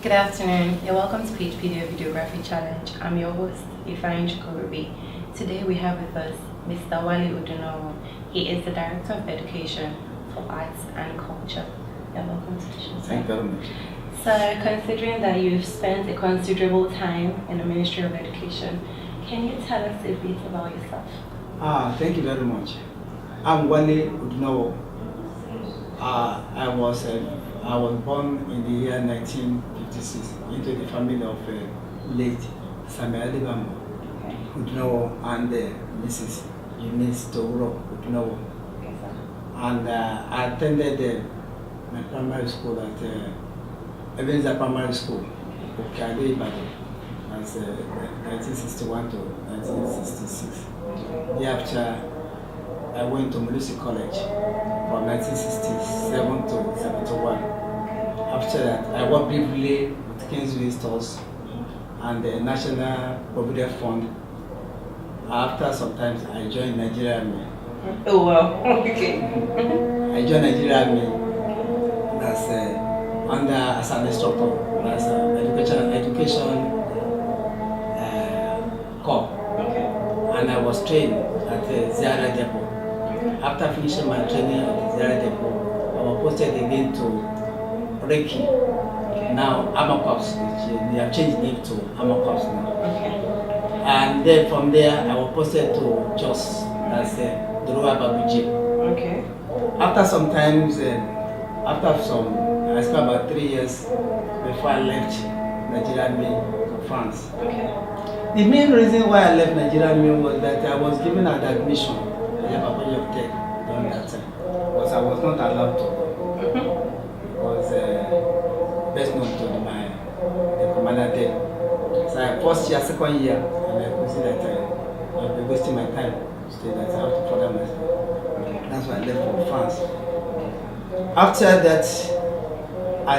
Good afternoon. You're welcome to PagePedia Videography Challenge. I'm your host, Ifeanyi Chukwu. Today we have with us Mr. Wale Odunowo. He is the Director of Education for Arts and Culture. You're welcome to the show. Thank you very much. So, considering that you've spent a considerable time in the Ministry of Education, can you tell us a bit about yourself? Thank you very much. I'm Wale Odunowo. I was born in the year 1956 into the family of late Samuel Adebambo Odunowo and Mrs. Eunice Towuro Odunowo. Okay, sir. And I attended my primary school at Ebenezer Primary School, Okade Ibadan, as 1961 to 1966. Thereafter, I went to Mulusi College from 1967 to 71. After that, I worked briefly with Kingsway Stores and the National Provident Fund. After some time, I joined Nigeria Army. Oh wow, okay. I joined Nigeria Army as an instructor, as an education corps. Okay. And I was trained at the Ziara Depot. After finishing my training at the Ziara Depot, I was posted again to Reiki. Okay. Now Armor Corps, they have changed the name to Armor Corps now. Okay. And then from there, I was posted to Jos, that's the Royal Babuji. Okay. After some times, I spent about 3 years before I left Nigeria Army to France. Okay. The main reason why I left Nigeria Army was that I was given an admission at the Abakoye of Tech during that time, because I was not allowed to. Was best known to the commander there. So first year, second year, and I could see that I'll be wasting my time to stay that I have to further myself. That's why I left for France. After that, I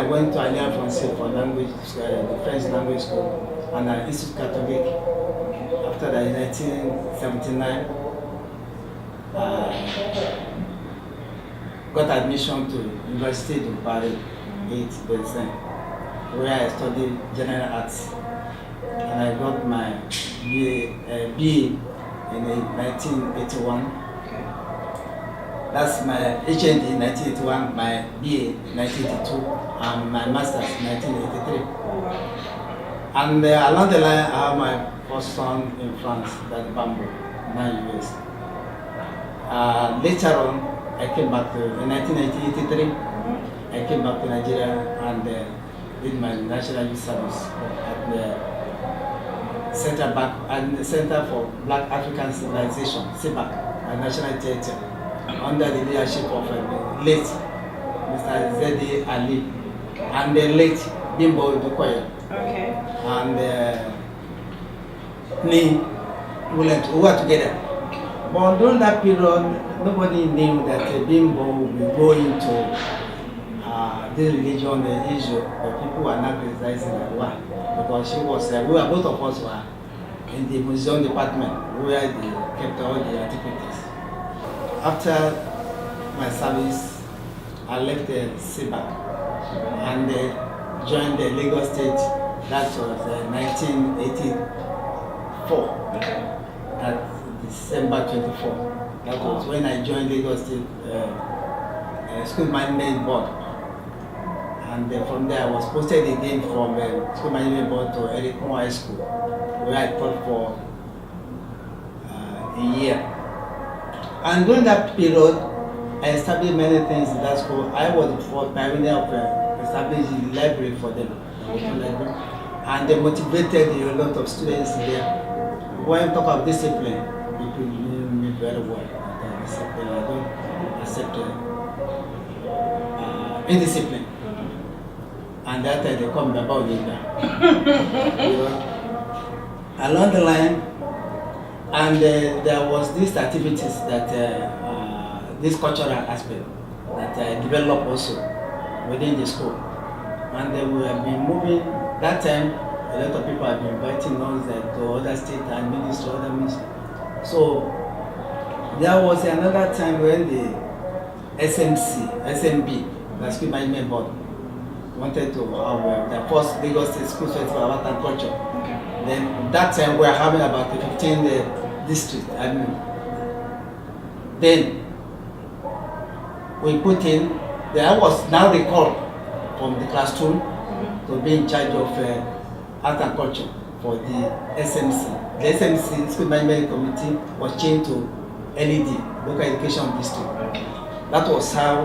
went to Alliance Française for language, the French language school, and an Institut Catholique. After that, in 1979, got admission to University of Paris 8 where I studied general arts, and I got my BA in 1981. That's my HND in 1981, my BA in 1982, and my master's in 1983. And along the line, I have my first son in France, that's Bamboo, 9 years. Later on, I came back in 1983, I came back to Nigeria and did my National Youth Service at the Center for Black African Civilization, CBAC, at National Theatre, under the leadership of the late Mr. Zedi Ali and the late Bimbo Dukoya. Okay. And me, we were together. But during that period, nobody knew that Bimbo would go into this religion issue, but people were not criticizing her. Why? Because both of us were in the museum department where they kept all the antiquities. After my service, I left the CBAC and joined the Lagos State. That was 1984. That's December 24. That was when I joined Lagos State School Management Board. And from there, I was posted again from School Management Board to Eric Moore High School, where I taught for a year. And during that period, I established many things in that school. I was the first pioneer of establishing a library for them. And they motivated a lot of students there. When you talk of discipline, people knew me very well. Discipline, I don't accept indiscipline. And that time they call me about along the line, and there was these activities that this cultural aspect that I developed also within the school, and we have been moving. That time, a lot of people have been inviting us to other states and ministry, other ministries. So there was another time when the SMB, the School Management Board, wanted to have the first Lagos State School Festival of Art and Culture. Then that time we were having about 15 districts. I mean, then we put in. Then I was now recalled from the classroom to be in charge of art and culture for the SMC. The SMC, School Management Committee, was changed to LED, Local Education District. That was how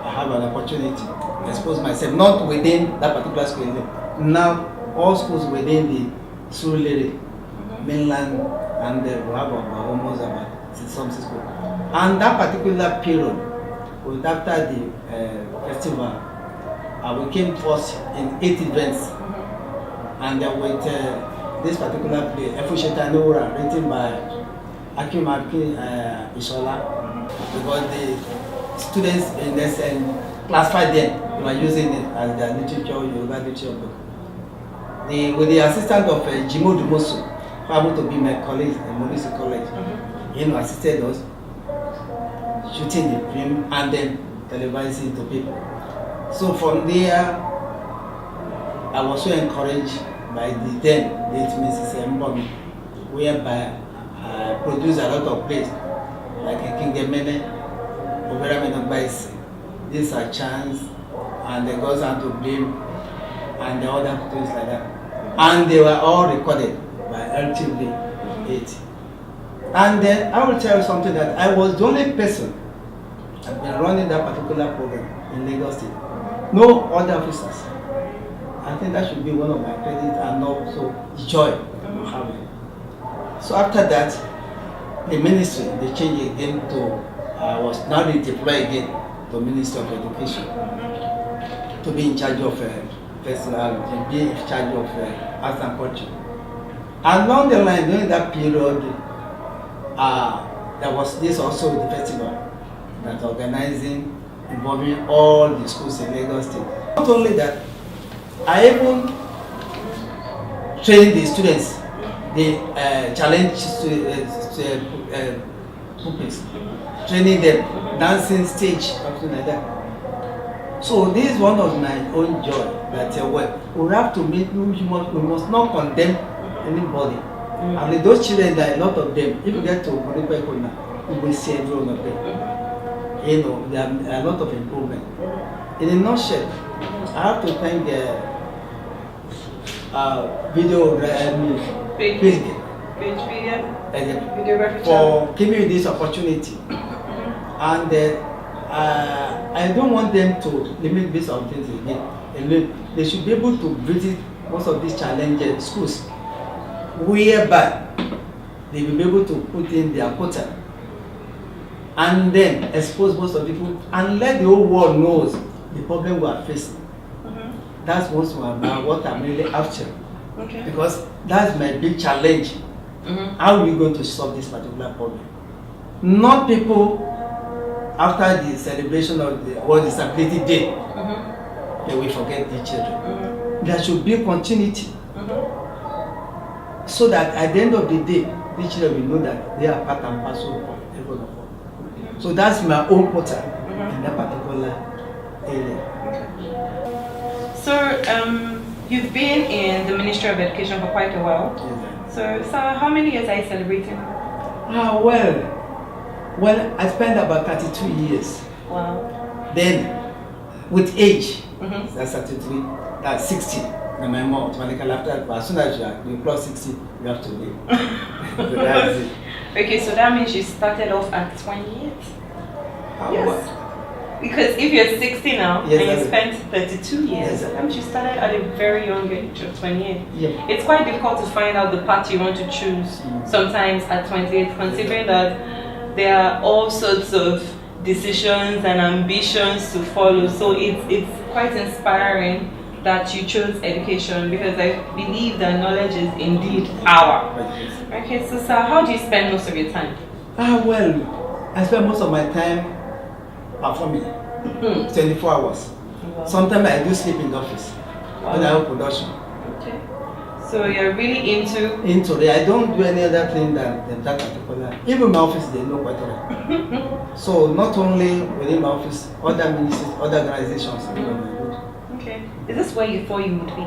I have an opportunity to expose myself, not within that particular school. Now, all schools within the Surulere, mainland, and we have almost about some schools. And that particular period, after the festival, we came first in 8 events, and with this particular play, Efusheta Nora, written by Akim Ishola, because the students in this class 5 then were using it as their literature, Yoruba literature book. With the assistance of Jimo Dumoso, who happened to be my colleague in Monisi College, he assisted us shooting the film and then televising to people. So from there, I was so encouraged by the then late Mrs. Mboni, whereby I produced a lot of plays like King Gemene, Obera Menogbaisi, This a Chance, and the Gods Are to Blame, and the other things like that. And they were all recorded by LTV 8. And then I will tell you something, that I was the only person that had been running that particular program in Lagos State. No other officers. I think that should be one of my credits and also joy of having. So after that, the ministry, they changed again to, was now deployed again to Ministry of Education to be in charge of festival, to be in charge of arts and culture. Along the line, during that period, there was this also the festival that organizing, involving all the schools in Lagos State. Not only that, I even trained the students, the challenge pupils, training them, dancing stage, something like that. So this is one of my own joy, that we have to make, we must not condemn anybody. I mean, those children, there are a lot of them. If you get to Moripekona, you will see every one of them. You know, there are a lot of improvement. In a nutshell, I have to thank PagePedia for giving me this opportunity. And I don't want them to limit this of things again. They should be able to visit most of these challenging schools, whereby they will be able to put in their quota and then expose most of the people and let the whole world knows the problem we are facing. That's what I'm really after. Okay. Because that's my big challenge. How are we going to solve this particular problem? Not people after the celebration of the World Disability Day, they will forget the children. There should be continuity. So that at the end of the day, the children will know that they are part and parcel of everyone of us. So that's my own quota in that particular area. So you've been in the Ministry of Education for quite a while. Yes. So how many years are you celebrating? Well, I spent about 32 years. Wow. Then, with age, that's 33, that's 60. And my mom automatically after, as soon as you cross 60, you have to leave. So that's it. Okay, so that means you started off at 28? Yes. What? Because if you're 60 now, Yes, and you spent 32 years, Yes. that means you started at a very young age of 28. Yeah. It's quite difficult to find out the path you want to choose sometimes at 28, considering that there are all sorts of decisions and ambitions to follow. So it's quite inspiring that you chose education, because I believe that knowledge is indeed power. Okay, so sir, how do you spend most of your time? Well, I spend most of my time performing, 24 hours. Wow. Sometimes I do sleep in the office when I have production. Okay. So you're really into it. I don't do any other thing than that particular. Even my office, they know quite well. So not only within my office, other ministries, other organizations, Is this where you thought you would be?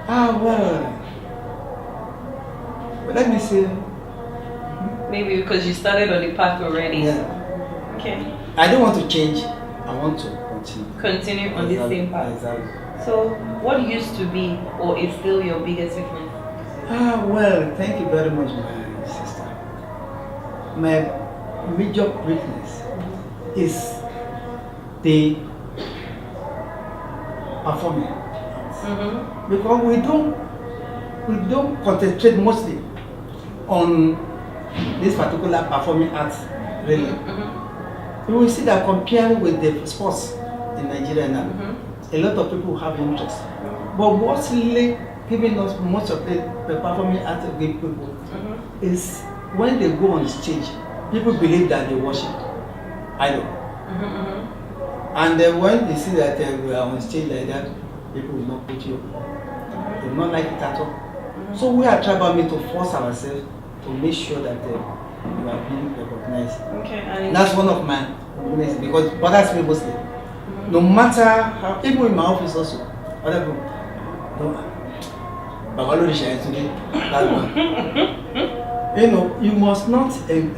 Well, let me see. Maybe because you started on the path already. Yeah. Okay. I don't want to change. I want to continue. Continue on the same path. Exactly. So, what used to be or is still your biggest weakness? Well, thank you very much, my sister. My major weakness is the performance. Because we don't concentrate mostly on this particular performing arts, really. You will see that comparing with the sports in Nigeria now, a lot of people have interest. But mostly giving us most of the performing arts people is when they go on stage, people believe that they worship idol. And then when they see that we are on stage like that, people will not put you. They will not like it at all. So we are trying to force ourselves to make sure that you are being recognized. Okay, and that's one of my weaknesses because bothers me mostly. No matter how, even in my office also, other people don't. But all the shine today, that one. You know, you must not.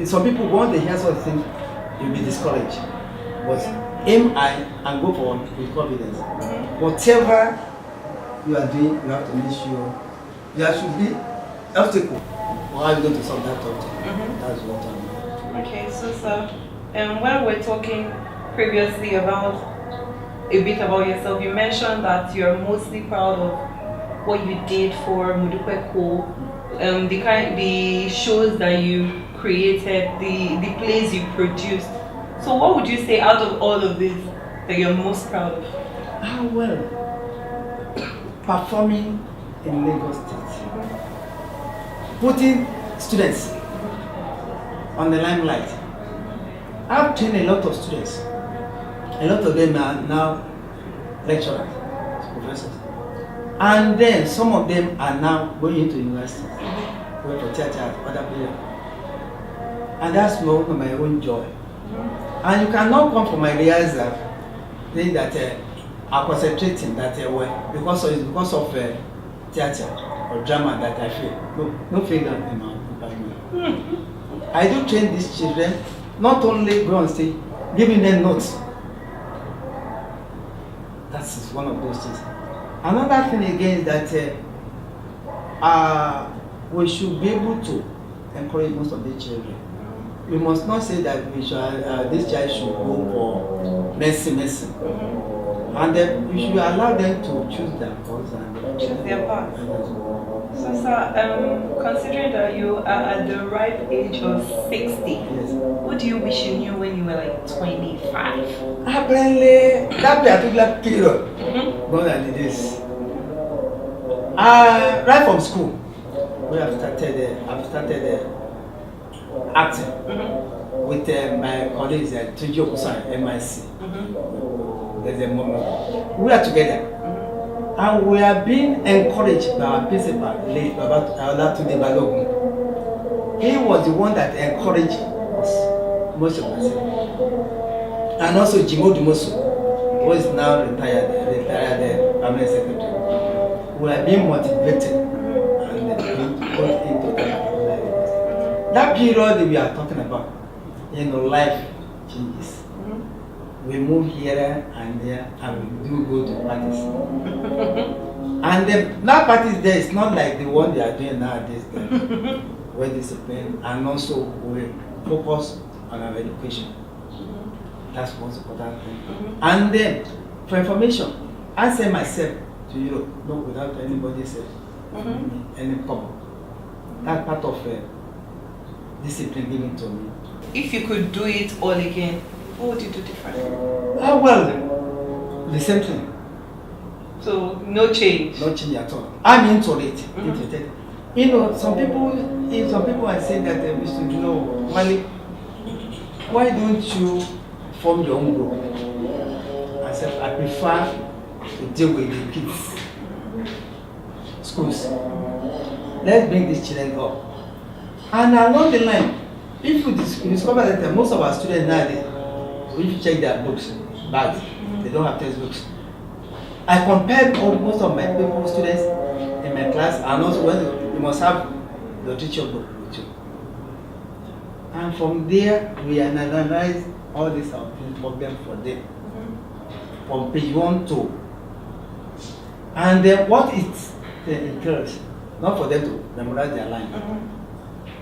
Some people want to hear something, you'll be discouraged. But aim high and go for with confidence. Whatever you are doing, you have to make sure there should be obstacle. Or how are you going to solve that object? That's what I mean. Okay, so sir, when we're talking previously about a bit about yourself, you mentioned that you're mostly proud of what you did for Mudupeko, the shows that you created, the plays you produced. So what would you say out of all of this that you're most proud of? Well, performing in Lagos State, putting students on the limelight. I've trained a lot of students. A lot of them are now lecturers, professors. And then some of them are now going into university, going for theater, other places. And that's my own joy. And you cannot come from my rehearsal saying that I'm concentrating that because of theater or drama that I feel. No failure in my department. I do train these children, not only go on stage, giving them notes. That's one of those things. Another thing again is that we should be able to encourage most of the children. We must not say that we should, this child should go for medicine. And then we should allow them to choose their course and choose their path. So, sir, considering that you are at the ripe age of 60, yes. What do you wish you knew when you were like 25? Apparently, that particular period, more than this. Right from school, we have started. I've started acting with my colleagues at Tujo Kusan, MIC. There's a moment. We are together. And we are being encouraged by our principal, late Baba Tunde Balogun. He was the one that encouraged us, most of us. And also Jimo Dumoso, who is now retired permanent secretary. We are being motivated and being put into that period we are talking about. Life changes. We move here and there and we do go to parties. And that parties there is not like the one they are doing nowadays. Well disciplined, and also we focus on our education. That's the most important thing. And then for information, I send myself to Europe, not without anybody saying any comment. That's part of discipline given to me. If you could do it all again, what would you do differently? Well, the same thing. So no change. No change at all. I'm into it. Some people are saying that Wale, why don't you form your own group? I said I prefer to deal with the kids, schools. Let's bring these children up. And along the line, if you discover that most of our students nowadays, if you check their books, bags, they don't have textbooks. I compared most of my people, students in my class, and also when you must have the teacher book with you. And from there, we analyze all these problems for them, from page 1 to. And then what it entails, not for them to memorize their line.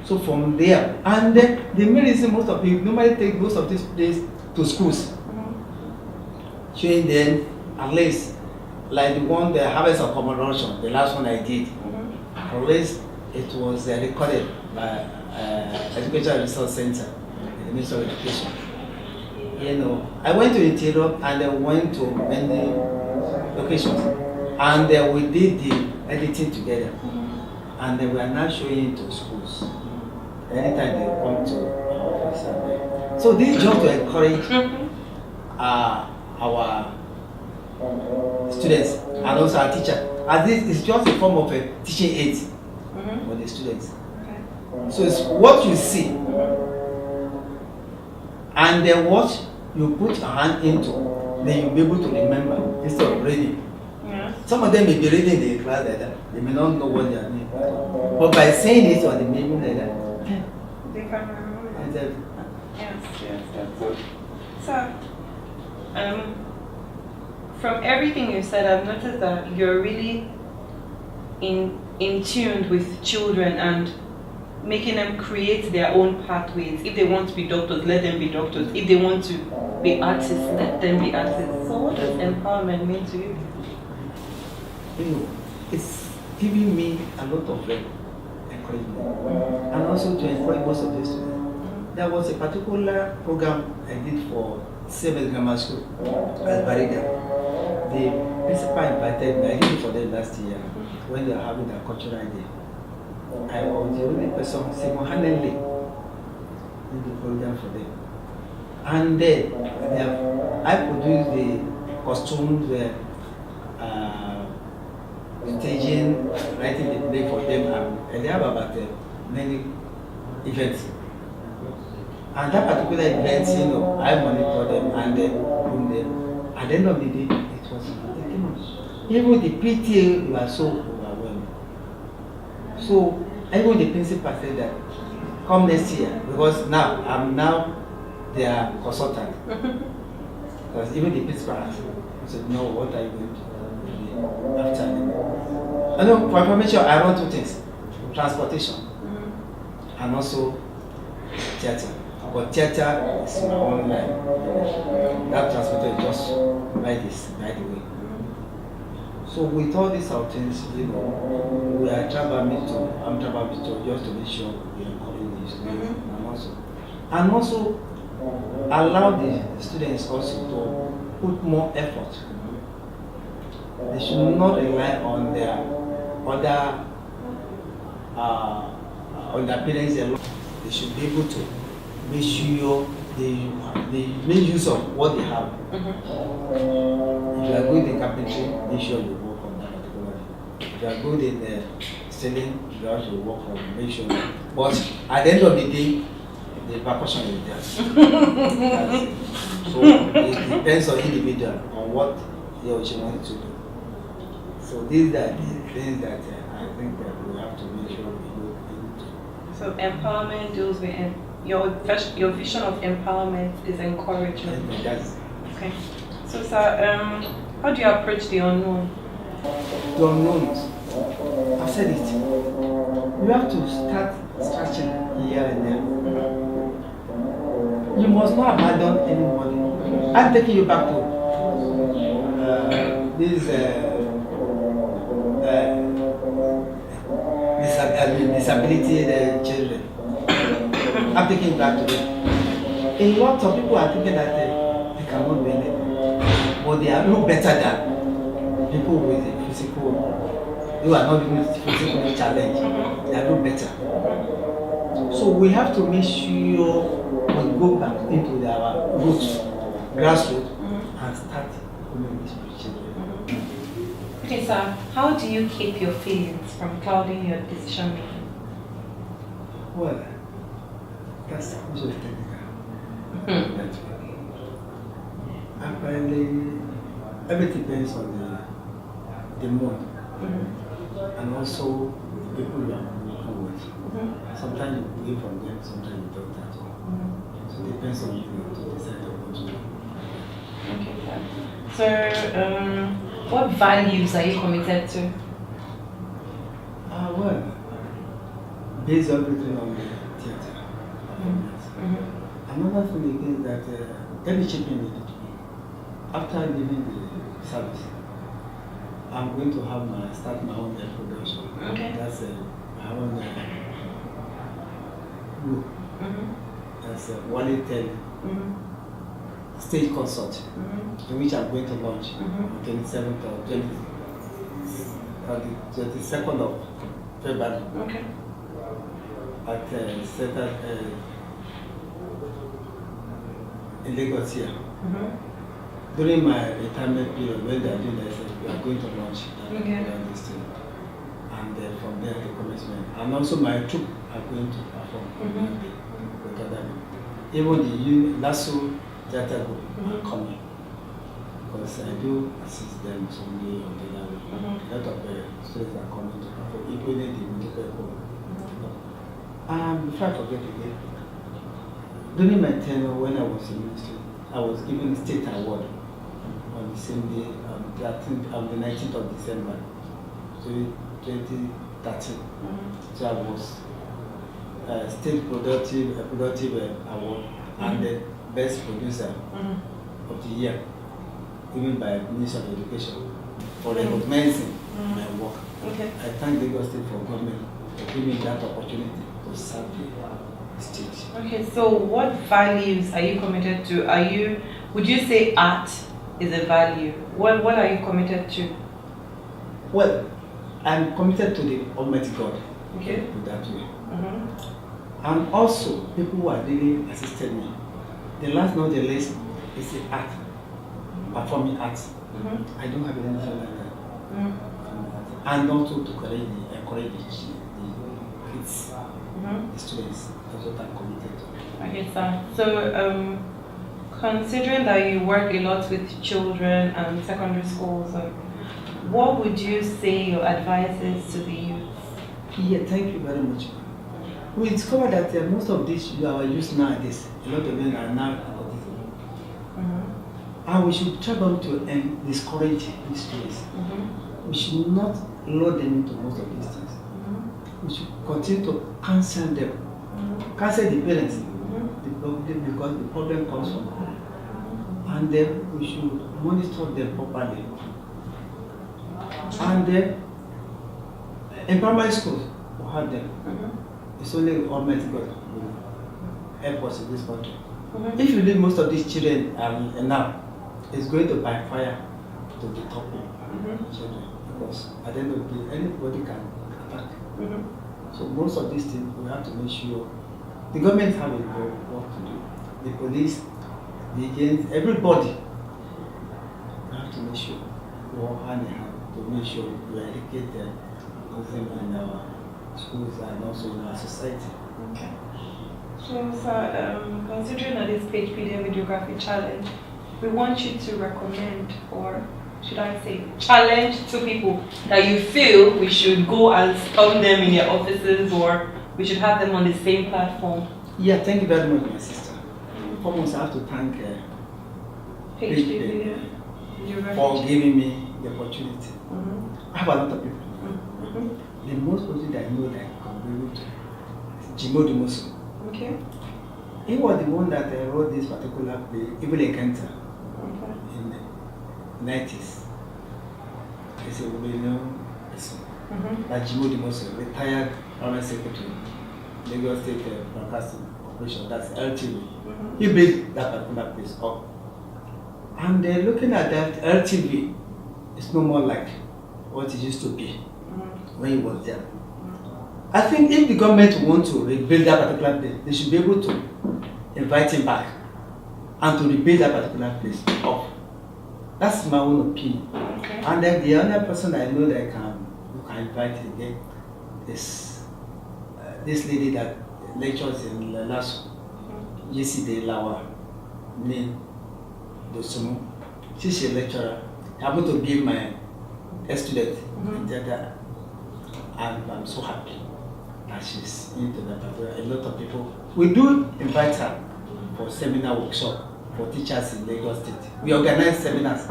So from there, and then the main reason most of you normally take most of these days to schools, showing them at least like the one, the Harvest of Commemoration, the last one I did. At least it was recorded by Educational Resource Center, the Ministry of Education. You know, I went to Interior and I went to many locations, and we did the editing together, and we are now showing it to schools anytime they come to our office. So this is just to encourage our students and also our teacher, as this is just a form of a teaching aid for the students. So it's what you see, and then what you put your hand into, then you'll be able to remember instead of reading. Some of them may be reading in the class like that, they may not know what they are doing, but by saying it or the meaning like that, they can remember. Yes. So, from everything you said, I've noticed that you're really in tune with children and making them create their own pathways. If they want to be doctors, let them be doctors. If they want to be artists, let them be artists. So what does empowerment mean to you? You know, it's giving me a lot of encouragement, and also to encourage most of the students. There was a particular program I did for CMS Grammar School at Bariga. The principal invited me. I did it for them last year when they were having their cultural day. I was the only person single-handedly in the program for them. And then I produced the costumes, staging, writing the play for them, and they have about many events. And that particular event, you know, I monitor them and then from them. At the end of the day, it was even the PTA were so overwhelmed. So even the principal said that come next year, because now I'm their consultant. Because even the principal asked, I said, no, what are you going to do after? I know for information, I run two things: transportation and also theater. But theater is my own line. That transportation is just by the way. So with all these things, you know, we are I'm traveling just to make sure we encourage the students and also allow the students also to put more effort. They should not rely on their parents alone. They should be able to make sure they make use of what they have. If you are good in carpentry, make sure you work on that particular thing. If you are good in selling, you have to work on make sure. But at the end of the day, the proportion is there. So it depends on individual on what he or she wants to do. So these are the things that I think that we have to make sure we look into. So empowerment deals with your vision of empowerment is encouragement. Yes. Okay. So sir, how do you approach the unknown? The unknowns. I've said it. You have to start scratching here and there. You must not abandon anybody. I'm taking you back to these disability children. I'm taking it back to them. A lot of people are thinking that they cannot do anything, but they are no better than people with a physical, who are not even physically challenged. They are no better. So we have to make sure we go back into our roots, grassroots, and start community children. Okay, sir, how do you keep your feelings from clouding your decision making? Well, that's also technical. Apparently, everything depends on the mood, and also the people you are working with. Sometimes you hear from them, sometimes you don't at all. So it depends on you to decide what to do. Okay, so what values are you committed to? Well, based everything on the theater. Another thing again is that any chipping needed to be. After leaving the service, I'm going to start my own production. Okay. That's my own group. That's Wale stage concert, in which I'm going to launch on 27th of January, the 22nd of February. Okay. At Center in Lagos here. During my retirement period, when they are doing that, we are going to launch this thing. And from there, the commencement. And also my troupe are going to perform with other people. Even the Lasso Theatre Group are coming. Because I do assist them someday on the level. A lot of students are coming to perform, including the musical group. Before I forget again, during my tenure when I was in ministry, I was given a state award on the same day, I think on the 19th of December, 2013. So I was state productive award and the best producer of the year, given by Ministry of Education for recognizing my work. Okay. I thank Lagos State for government for giving me that opportunity to serve the state. Okay, so what values are you committed to? Would you say art is a value? What are you committed to? Well, I'm committed to the Almighty God. Okay. With that way. And also, people who are really assisted me. The last not the least is the art, performing arts. I don't have anything like that. And also to encourage the kids, the students. That's what I'm committed to. Okay, sir. So, considering that you work a lot with children and secondary schools, what would you say your advice is to the youth? Yeah, thank you very much. We discovered that most of these our youth nowadays, a lot of them are now autism. And we should try to discourage these students. We should not lure them into most of these things. We should continue to counsel them, counsel the parents, because the problem comes from them. And then we should monitor them properly. And then in primary schools, we have them. It's only Almighty God who will help us in this country. If you leave most of these children now, it's going to backfire to the top children. Because at the end of the day, anybody can attack. So most of these things, we have to make sure the government have a work to do. The police, the agents, everybody, we have to make sure we work hand in hand to make sure we educate them in our schools and also in our society. Okay. So, sir, considering that this PagePedia Videography Challenge, we want you to recommend, or should I say, challenge two people that you feel we should go and storm them in their offices, or we should have them on the same platform. Yeah, thank you very much, my sister. Foremost, I have to thank PagePedia for giving me the opportunity. I have a lot of people. The most person that I know that I can be able to is Odunowo. Okay. He was the one that wrote this particular play, Evil Encounter, in the 90s. He's a well-known person. Like Odunowo, retired Permanent Secretary, Lagos State Broadcasting Corporation, that's LTV. He built that particular place up. And looking at that, LTV is no more like what it used to be when he was there. I think if the government wants to rebuild that particular place, they should be able to invite him back and to rebuild that particular place up. That's my own opinion. Okay. And then the other person I know that you can invite again is this lady that lectures in Lasso, yesterday, Lawa, name Dosumu. She's a lecturer. I happened to be my a student in theater, and I'm so happy that she's into that. A lot of people, we do invite her for seminar workshop for teachers in Lagos State. We organize seminars.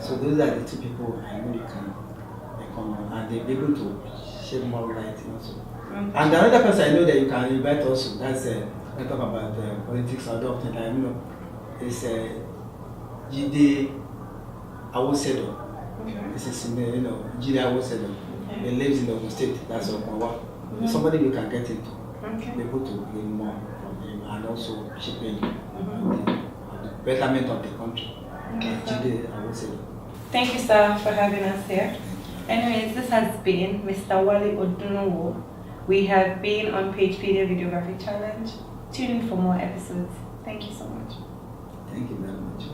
So those are the two people I know you can come on, and they'll be able to shed more light also. And the other person I know that you can invite also, that's I talk about politics or doctrine, I know, is Jide Awosedo. This is Jide Awosedo. He lives in Ogun State, that's Okwawa. Somebody we can get into, be able to gain more from him and also shaping the betterment of the country. Jide Awosedo. Thank you, sir, for having us here. Anyways, this has been Mr. Wale Odunowo. We have been on PagePedia Videography Challenge. Tune in for more episodes. Thank you so much. Thank you very much.